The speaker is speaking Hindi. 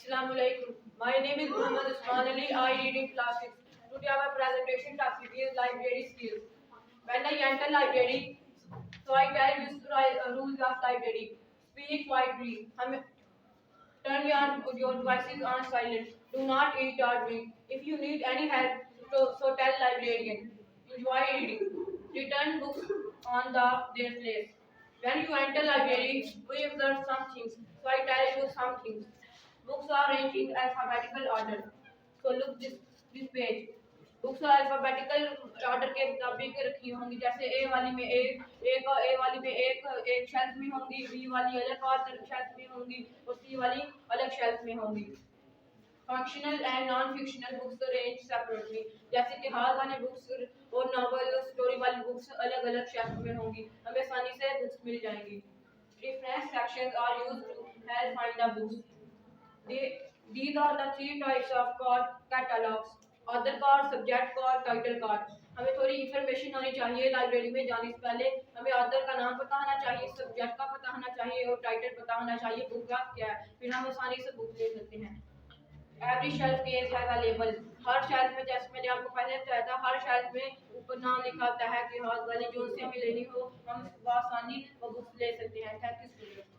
Assalamualaikum. My name is Muhammed Usman. I read in class 6. Today our presentation topic is library skills. When I enter library, so I tell you rules of library. Speak quietly. Turn your devices on silent. Do not eat or drink. If you need any help, so tell librarian. Enjoy reading. Return books on their place. When you enter library, we observe some things. So I tell you some things. Books are arranged in alphabetical order. So look this page. Books alphabetical order के मुताबिक रखी होंगी, जैसे ए वाली में एक शेल्फ में होंगी, बी वाली अलग और शेल्फ में होंगी और सी वाली अलग शेल्फ में होंगी। Functional and non fictional books arrange separately, जैसे इतिहास वाली बुक्स और नॉवल स्टोरी वाली बुक्स अलग अलग शेल्फ में होंगी, हमें आसानी से बुक्स मिल जाएंगी। Different sections are used to help find the books. These are the three types of catalogs: author card, subject card, title card. हमें थोड़ी इन्फॉर्मेशन होनी चाहिए लाइब्रेरी में जाने से पहले। हमें ऑथर का नाम पता होना चाहिए, सब्जेक्ट का पता होना चाहिए और टाइटल पता होना चाहिए बुक का क्या है, फिर हम आसानी से बुक ले सकते हैं। Every shelf page has a label. Her shelf में, जैसे मैंने आपको पहले बताया था, हर शेल्फ में ऊपर नाम लिखा होता है कि हाथ वाली जो से हमें लेनी हो हम आसानी वो बुक ले सकते हैं। Thank you student.